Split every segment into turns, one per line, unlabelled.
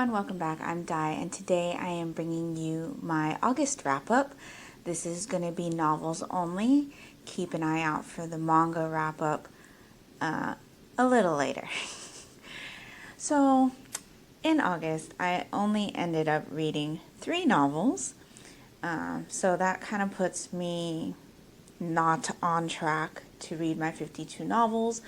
everyone, welcome back. I'm Di, and today I am bringing you my August wrap-up. This is going to be novels only. Keep an eye out for the manga wrap-up a little later. So, in August, I only ended up reading 3 novels, so that kind of puts me not on track to read my 52 novels,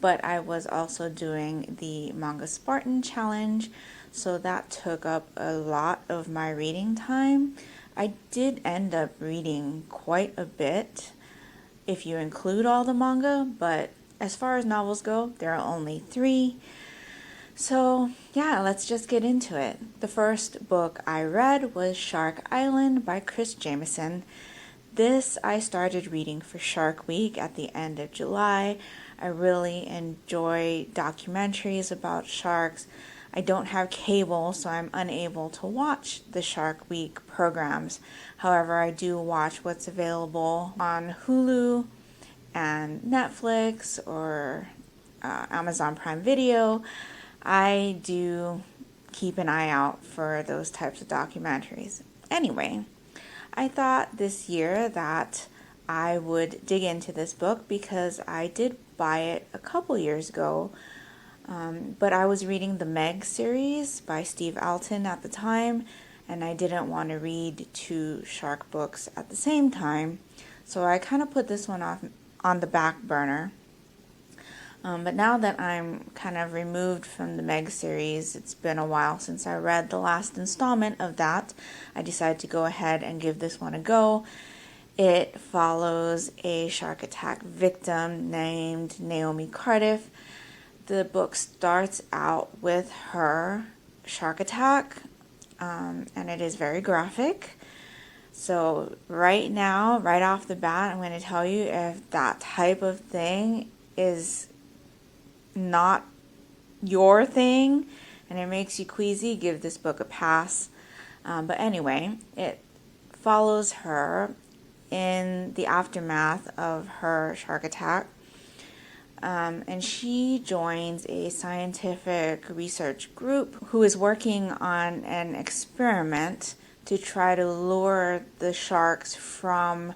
but I was also doing the Manga Spartan Challenge, so that took up a lot of my reading time. I did end up reading quite a bit if you include all the manga, but as far as novels go, there are only 3. So yeah, let's just get into it. The first book I read was Shark Island by Chris Jameson. This I started reading for Shark Week at the end of July. I really enjoy documentaries about sharks. I don't have cable, so I'm unable to watch the Shark Week programs. However, I do watch what's available on Hulu and Netflix or Amazon Prime Video. I do keep an eye out for those types of documentaries. Anyway, I thought this year that I would dig into this book because I did buy it a couple years ago, but I was reading the Meg series by Steve Alton at the time, and I didn't want to read 2 shark books at the same time, so I kind of put this one off on the back burner. But now that I'm kind of removed from the Meg series, it's been a while since I read the last installment of that, I decided to go ahead and give this one a go. It follows a shark attack victim named Naomi Cardiff. The book starts out with her shark attack, and it is very graphic. So right now, right off the bat, I'm going to tell you, if that type of thing is not your thing and it makes you queasy, give this book a pass. But anyway, it follows her in the aftermath of her shark attack, and she joins a scientific research group who is working on an experiment to try to lure the sharks from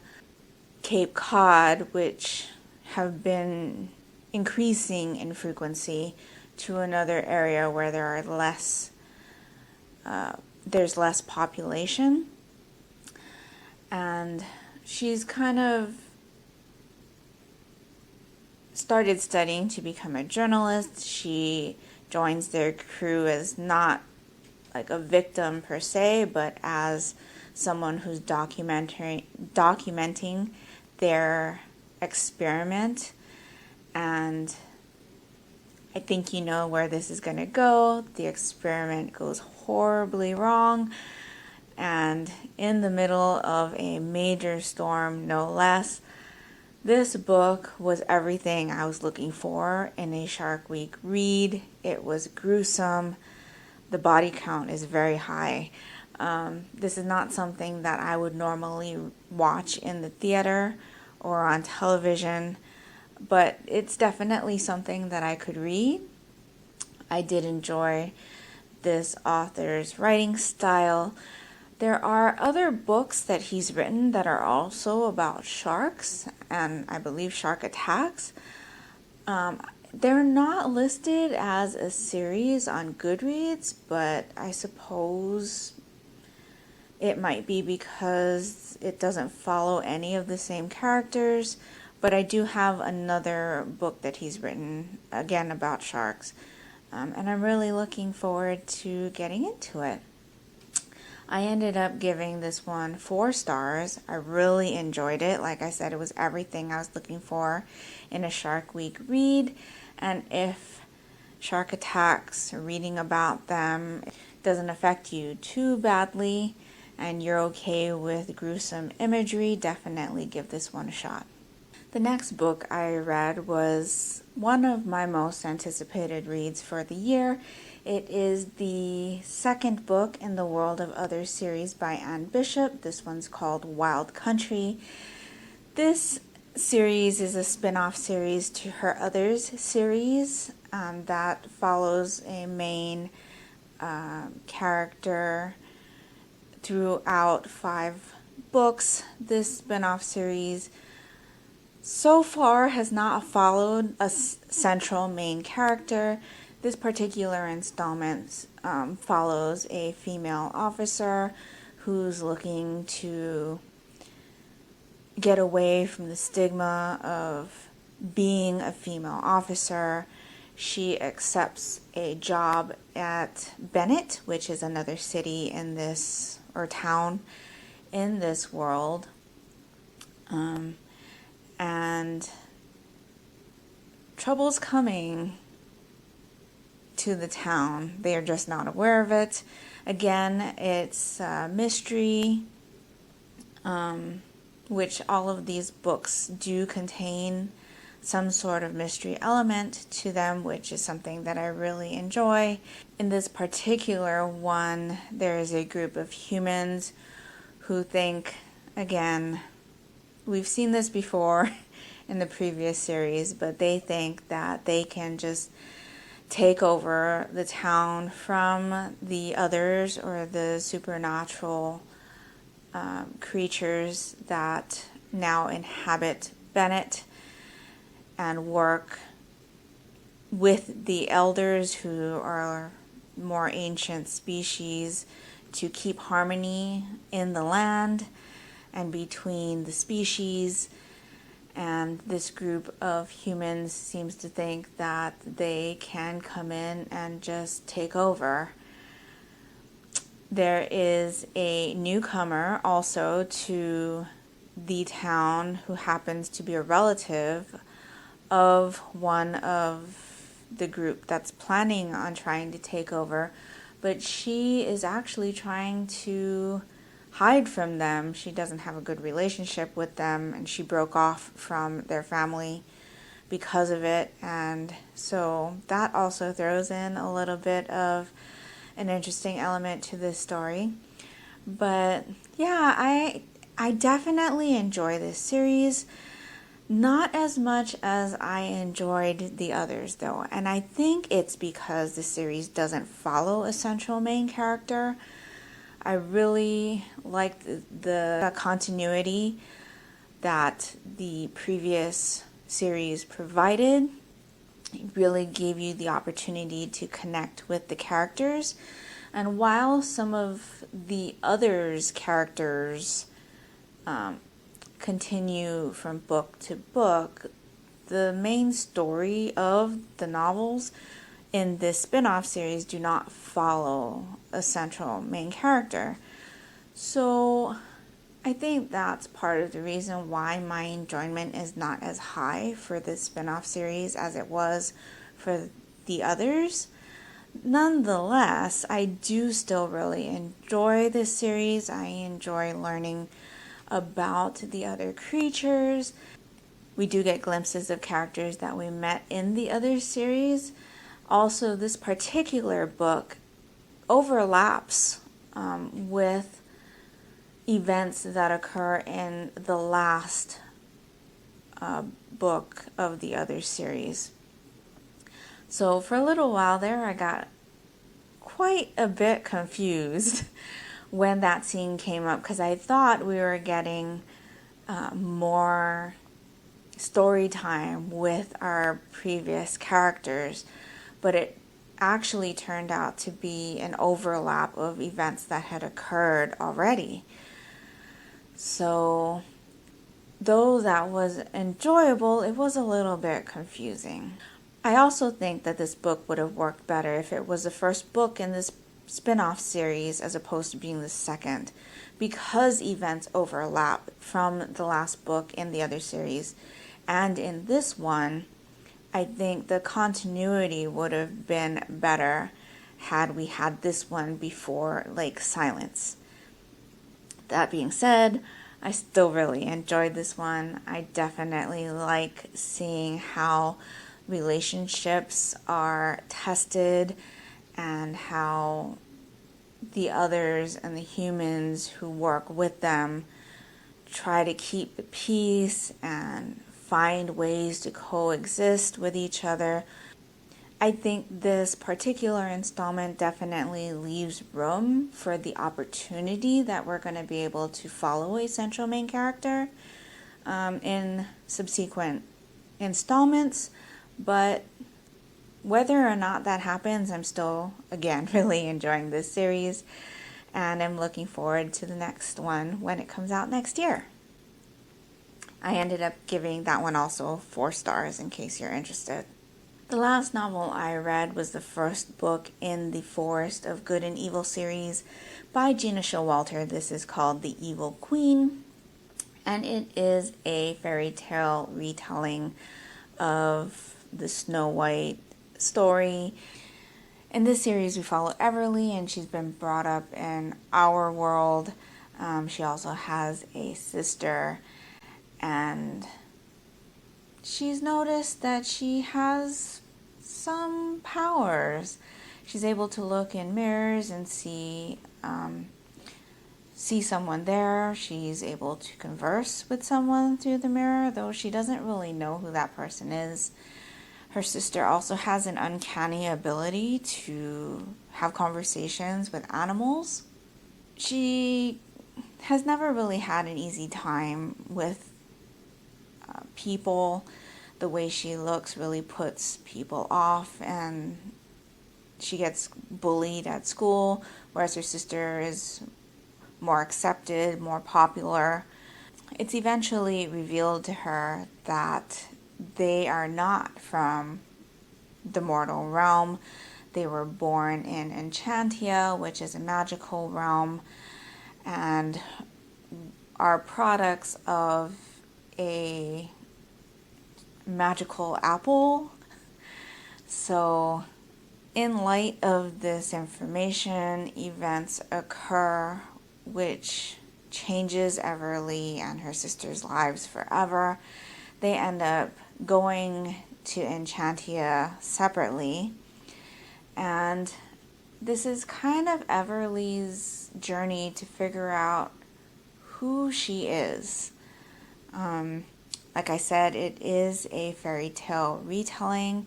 Cape Cod, which have been increasing in frequency, to another area where there's less population. And she's kind of started studying to become a journalist. She joins their crew as not like a victim per se, but as someone who's documenting their experiment. And I think you know where this is going to go. The experiment goes horribly wrong, and in the middle of a major storm, no less. This book was everything I was looking for in a Shark Week read. It was gruesome. The body count is very high. This is not something that I would normally watch in the theater or on television, but it's definitely something that I could read. I did enjoy this author's writing style. There are other books that he's written that are also about sharks, and I believe shark attacks. They're not listed as a series on Goodreads, but I suppose it might be because it doesn't follow any of the same characters. But I do have another book that he's written, again, about sharks, and I'm really looking forward to getting into it. I ended up giving this one 4 stars. I really enjoyed it. Like I said, it was everything I was looking for in a Shark Week read. And if shark attacks, reading about them, doesn't affect you too badly, and you're okay with gruesome imagery, definitely give this one a shot. The next book I read was one of my most anticipated reads for the year. It is the second book in the World of Others series by Anne Bishop. This one's called Wild Country. This series is a spin-off series to her Others series that follows a main character throughout 5 books. This spin-off series so far has not followed a central main character. This particular installment follows a female officer who's looking to get away from the stigma of being a female officer. She accepts a job at Bennett, which is another city in this, or town in this world. And trouble's coming to the town. They are just not aware of it. Again, it's a mystery, which all of these books do contain some sort of mystery element to them, which is something that I really enjoy. In this particular one, there is a group of humans who think, again, we've seen this before in the previous series, but they think that they can just take over the town from the others, or the supernatural creatures that now inhabit Bennett, and work with the elders, who are more ancient species, to keep harmony in the land and between the species. And this group of humans seems to think that they can come in and just take over. There is a newcomer also to the town who happens to be a relative of one of the group that's planning on trying to take over, but she is actually trying to hide from them. She doesn't have a good relationship with them, and she broke off from their family because of it. And so that also throws in a little bit of an interesting element to this story. But yeah, I definitely enjoy this series. Not as much as I enjoyed the others, though, and I think it's because the series doesn't follow a central main character. I really liked the continuity that the previous series provided. It really gave you the opportunity to connect with the characters. And while some of the others' characters continue from book to book, the main story of the novels in this spin-off series do not follow a central main character. So I think that's part of the reason why my enjoyment is not as high for this spin-off series as it was for the others. Nonetheless, I do still really enjoy this series. I enjoy learning about the other creatures. We do get glimpses of characters that we met in the other series. Also, this particular book overlaps with events that occur in the last book of the other series. So for a little while there, I got quite a bit confused when that scene came up, because I thought we were getting more story time with our previous characters, but it actually turned out to be an overlap of events that had occurred already. So though that was enjoyable, it was a little bit confusing. I also think that this book would have worked better if it was the first book in this spin-off series as opposed to being the second, because events overlap from the last book in the other series. And in this one, I think the continuity would have been better had we had this one before Lake Silence. That being said, I still really enjoyed this one. I definitely like seeing how relationships are tested and how the others and the humans who work with them try to keep the peace and find ways to coexist with each other. I think this particular installment definitely leaves room for the opportunity that we're going to be able to follow a central main character in subsequent installments, but whether or not that happens, I'm still, again, really enjoying this series, and I'm looking forward to the next one when it comes out next year. I ended up giving that one also 4 stars in case you're interested. The last novel I read was the first book in the Forest of Good and Evil series by Gina Showalter. This is called The Evil Queen, and it is a fairy tale retelling of the Snow White story. In this series, we follow Everly, and she's been brought up in our world. She also has a sister, and she's noticed that she has some powers. She's able to look in mirrors and see someone there. She's able to converse with someone through the mirror, though she doesn't really know who that person is. Her sister also has an uncanny ability to have conversations with animals. She has never really had an easy time with people. The way she looks really puts people off, and she gets bullied at school, whereas her sister is more accepted, more popular. It's eventually revealed to her that they are not from the mortal realm. They were born in Enchantia, which is a magical realm, and are products of a magical apple. So, in light of this information, events occur which changes Everly and her sister's lives forever. They end up going to Enchantia separately, and this is kind of Everly's journey to figure out who she is. Like I said, it is a fairy tale retelling.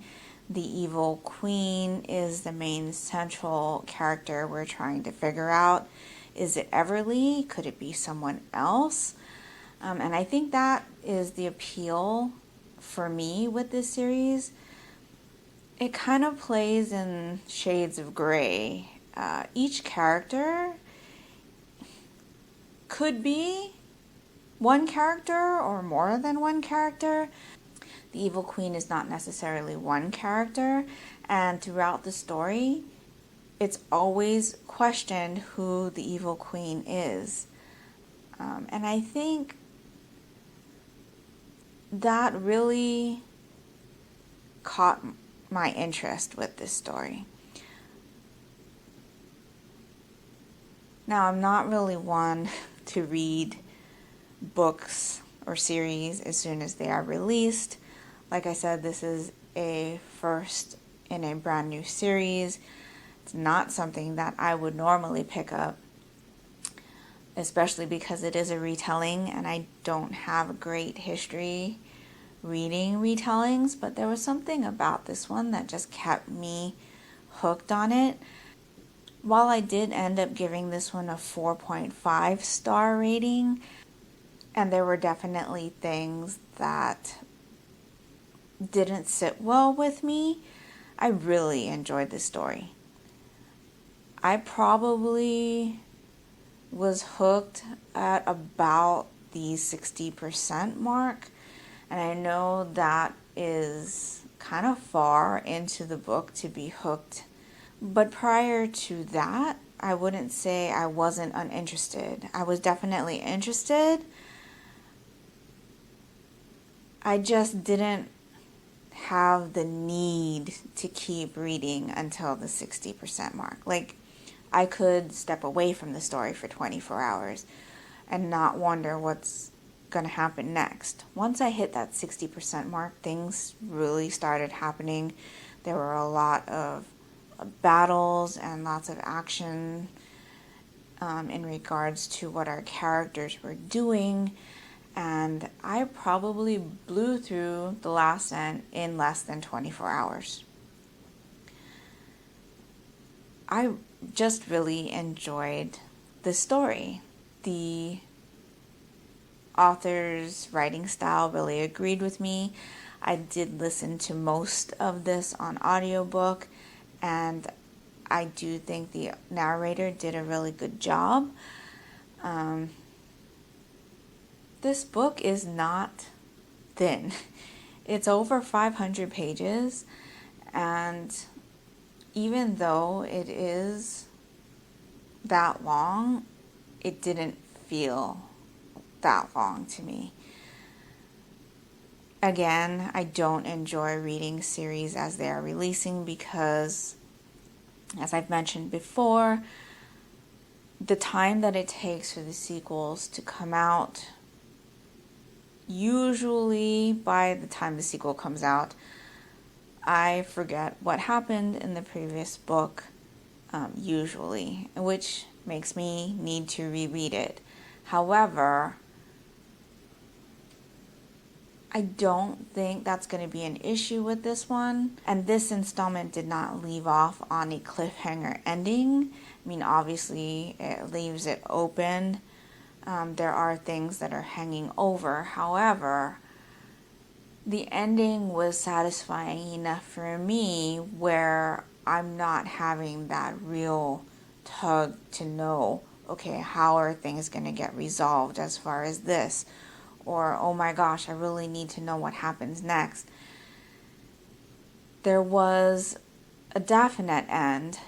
The Evil Queen is the main central character we're trying to figure out. Is it Everly? Could it be someone else? And I think that is the appeal for me with this series. It kind of plays in shades of gray. Each character could be one character or more than one character. The Evil Queen is not necessarily one character, and throughout the story, it's always questioned who the Evil Queen is. And I think that really caught my interest with this story. Now, I'm not really one to read books or series as soon as they are released. Like I said, this is a first in a brand new series. It's not something that I would normally pick up, especially because it is a retelling and I don't have a great history reading retellings, but there was something about this one that just kept me hooked on it. While I did end up giving this one a 4.5 star rating, and there were definitely things that didn't sit well with me, I really enjoyed this story. I probably was hooked at about the 60% mark, and I know that is kind of far into the book to be hooked. But prior to that, I wouldn't say I wasn't uninterested. I was definitely interested. I just didn't have the need to keep reading until the 60% mark. Like, I could step away from the story for 24 hours and not wonder what's going to happen next. Once I hit that 60% mark, things really started happening. There were a lot of battles and lots of action in regards to what our characters were doing, and I probably blew through the last end in less than 24 hours. I just really enjoyed the story. The author's writing style really agreed with me. I did listen to most of this on audiobook, and I do think the narrator did a really good job. This book is not thin. It's over 500 pages, and even though it is that long, it didn't feel that long to me. Again, I don't enjoy reading series as they are releasing because, as I've mentioned before, the time that it takes for the sequels to come out, usually by the time the sequel comes out, I forget what happened in the previous book, usually, which makes me need to reread it. However, I don't think that's going to be an issue with this one. And this installment did not leave off on a cliffhanger ending. I mean, obviously, it leaves it open. There are things that are hanging over. However, the ending was satisfying enough for me where I'm not having that real tug to know, okay, how are things going to get resolved as far as this? Or, oh my gosh, I really need to know what happens next. There was a definite end,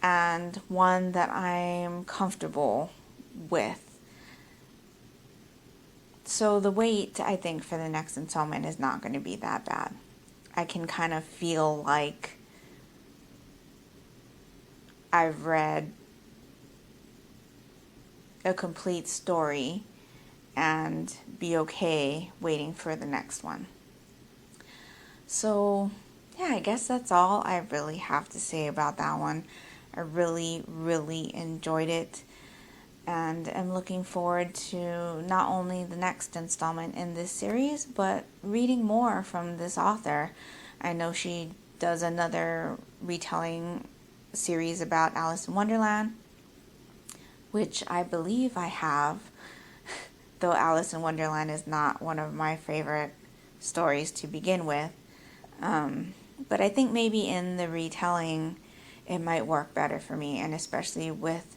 and one that I'm comfortable with. So the wait, I think, for the next installment is not going to be that bad. I can kind of feel like I've read a complete story and be okay waiting for the next one. So, yeah, I guess that's all I really have to say about that one. I really, really enjoyed it, and I'm looking forward to not only the next installment in this series, but reading more from this author. I know she does another retelling series about Alice in Wonderland, which I believe I have, though Alice in Wonderland is not one of my favorite stories to begin with. But I think maybe in the retelling, it might work better for me, and especially with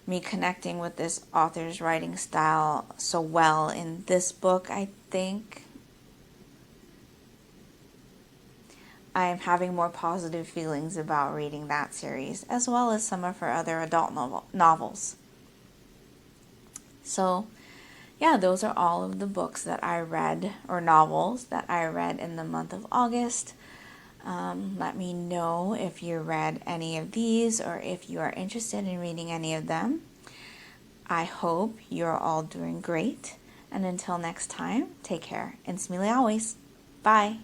me connecting with this author's writing style so well in this book, I think I'm having more positive feelings about reading that series, as well as some of her other adult novels. So, yeah, those are all of the books that I read, or novels that I read in the month of August. Let me know if you read any of these or if you are interested in reading any of them. I hope you're all doing great. And until next time, take care. And smile always. Bye.